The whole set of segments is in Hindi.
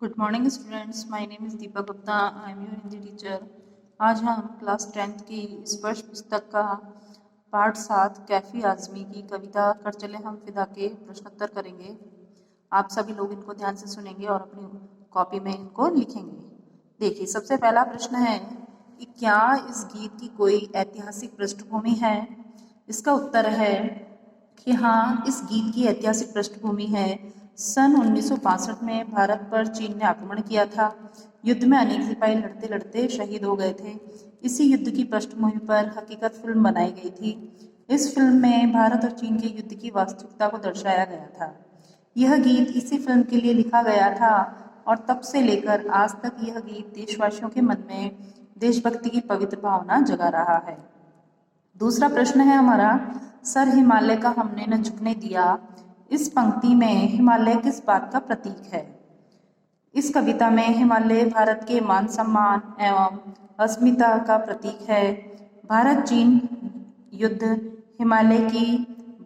Good morning students, my name is Deepa Gupta. I am your Hindi teacher. आज हम क्लास 10th की स्पर्श पुस्तक का पाठ 7 कैफी आज़मी की कविता कर चले हम फिदा के प्रश्नोत्तर करेंगे। आप सभी लोग इनको ध्यान से सुनेंगे और अपनी कॉपी में इनको लिखेंगे। देखिए, सबसे पहला प्रश्न है कि क्या इस गीत की कोई ऐतिहासिक पृष्ठभूमि है। इसका उत्तर है कि हाँ, इस गीत की ऐतिहासिक पृष्ठभूमि है। सन 1962 में भारत पर चीन ने आक्रमण किया था। युद्ध में अनेक सिपाही लड़ते लड़ते शहीद हो गए थे। इसी युद्ध की पृष्ठभूमि पर हकीकत फिल्म बनाई गई थी। इस फिल्म में भारत और चीन के युद्ध की वास्तविकता को दर्शाया गया था। यह गीत इसी फिल्म के लिए लिखा गया था और तब से लेकर आज तक यह गीत देशवासियों के मन में देशभक्ति की पवित्र भावना जगा रहा है। दूसरा प्रश्न है हमारा, सर हिमालय का हमने न झुकने दिया। इस पंक्ति में हिमालय किस बात का प्रतीक है। इस कविता में हिमालय भारत के मान सम्मान एवं अस्मिता का प्रतीक है। भारत चीन युद्ध हिमालय की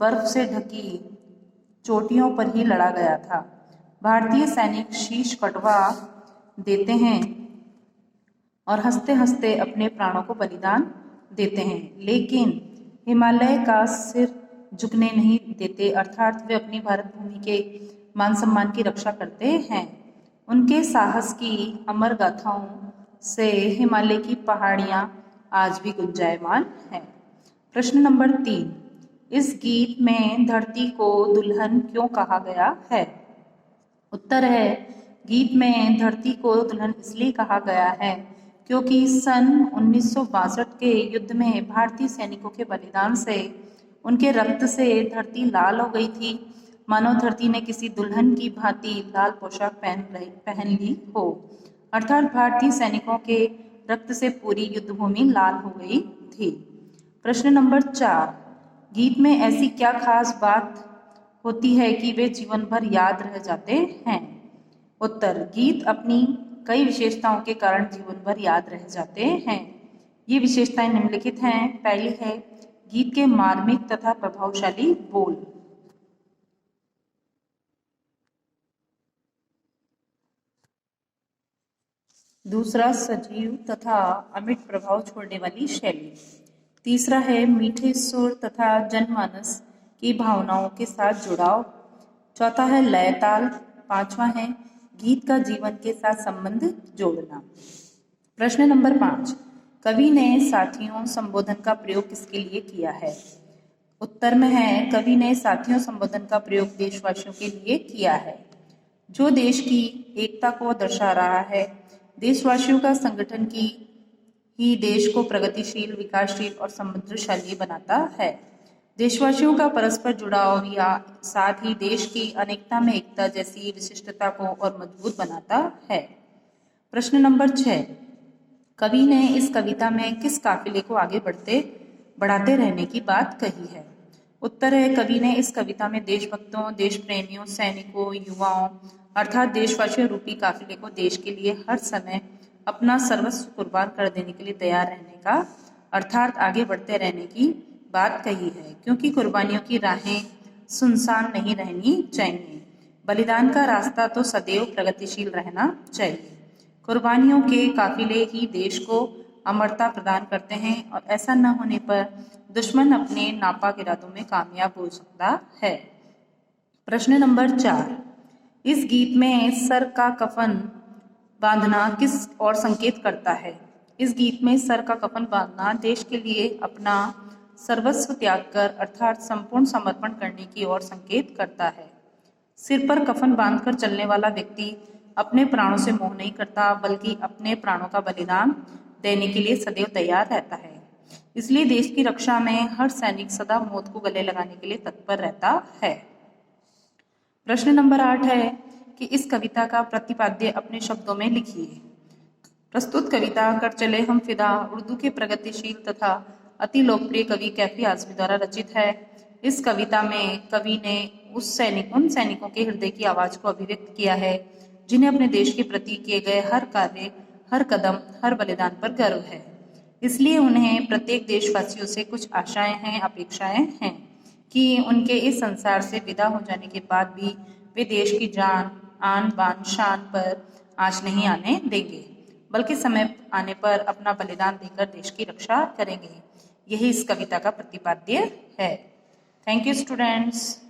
बर्फ से ढकी चोटियों पर ही लड़ा गया था। भारतीय सैनिक शीश कटवा देते हैं और हंसते हंसते अपने प्राणों को बलिदान देते हैं, लेकिन हिमालय का सिर झुकने नहीं देते, अर्थात वे अपनी भारत भूमि के मान सम्मान की रक्षा करते हैं। उनके साहस की अमर गाथाओं से हिमालय की पहाड़ियां आज भी गुंजायमान हैं। प्रश्न नंबर 3, इस गीत में धरती को दुल्हन क्यों कहा गया है। उत्तर है, गीत में धरती को दुल्हन इसलिए कहा गया है क्योंकि सन 1962 के युद्ध में भारतीय सैनिकों के बलिदान से, उनके रक्त से धरती लाल हो गई थी, मानो धरती ने किसी दुल्हन की भांति लाल पोशाक पहन ली हो। अर्थात भारतीय सैनिकों के रक्त से पूरी युद्धभूमि लाल हो गई थी। प्रश्न नंबर 4, गीत में ऐसी क्या खास बात होती है कि वे जीवन भर याद रह जाते हैं। उत्तर, गीत अपनी कई विशेषताओं के कारण जीवन भर याद रह जाते हैं। ये विशेषताएं निम्नलिखित हैं। पहली है गीत के मार्मिक तथा प्रभावशाली बोल। दूसरा, सजीव तथा अमिट प्रभाव छोड़ने वाली शैली। तीसरा है मीठे सुर तथा जनमानस की भावनाओं के साथ जुड़ाव। चौथा है लय ताल। पांचवा है गीत का जीवन के साथ संबंध जोड़ना। प्रश्न नंबर 5, कवि ने साथियों संबोधन का प्रयोग किसके लिए किया है। उत्तर में है, कवि ने साथियों संबोधन का प्रयोग देशवासियों के लिए किया है, जो देश की एकता को दर्शा रहा है। देशवासियों का संगठन की ही देश को प्रगतिशील, विकासशील और समृद्धशाली बनाता है। देशवासियों का परस्पर जुड़ाव या साथ ही देश की अनेकता में एकता जैसी विशिष्टता को और मजबूत बनाता है। प्रश्न नंबर 6, कवि ने इस कविता में किस काफिले को आगे बढ़ाते रहने की बात कही है। उत्तर है, कवि ने इस कविता में देशभक्तों, देश प्रेमियों, सैनिकों, युवाओं अर्थात देशवासियों रूपी काफिले को देश के लिए हर समय अपना सर्वस्व कुर्बान कर देने के लिए तैयार रहने का अर्थात आगे बढ़ते रहने की बात कही है, क्योंकि कुर्बानियों की राहें सुनसान नहीं रहनी चाहिए। बलिदान का रास्ता तो सदैव प्रगतिशील रहना चाहिए। कुर्बानियों के काफिले ही देश को अमरता प्रदान करते हैं और ऐसा न होने पर दुश्मन अपने नापाक इरादों में कामयाब हो सकता है। प्रश्न नंबर 4, इस गीत में सर का कफन बांधना किस और संकेत करता है। इस गीत में सर का कफन बांधना देश के लिए अपना सर्वस्व त्याग कर अर्थात संपूर्ण समर्पण करने की ओर संकेत करता है। सिर पर कफन बांधकर चलने वाला व्यक्ति अपने प्राणों से मोह नहीं करता, बल्कि अपने प्राणों का बलिदान देने के लिए सदैव तैयार रहता है। इसलिए देश की रक्षा में हर सैनिक सदा मौत को गले लगाने के लिए तत्पर रहता है। प्रश्न नंबर 8 है कि इस कविता का प्रतिपाद्य अपने शब्दों में लिखिए। प्रस्तुत कविता कर चले हम फिदा उर्दू के प्रगतिशील तथा अति लोकप्रिय कवि कैफी आज़मी द्वारा रचित है। इस कविता में कवि ने उन सैनिकों के हृदय की आवाज को अभिव्यक्त किया है जिन्हें अपने देश के प्रति किए गए हर कार्य, हर कदम, हर बलिदान पर गर्व है। इसलिए उन्हें प्रत्येक देशवासियों से कुछ आशाएं हैं, अपेक्षाएं हैं कि उनके इस संसार से विदा हो जाने के बाद भी वे देश की जान, आन बान, शान पर आँच नहीं आने देंगे, बल्कि समय आने पर अपना बलिदान देकर देश की रक्षा करेंगे। यही इस कविता का प्रतिपाद्य है। Thank you students.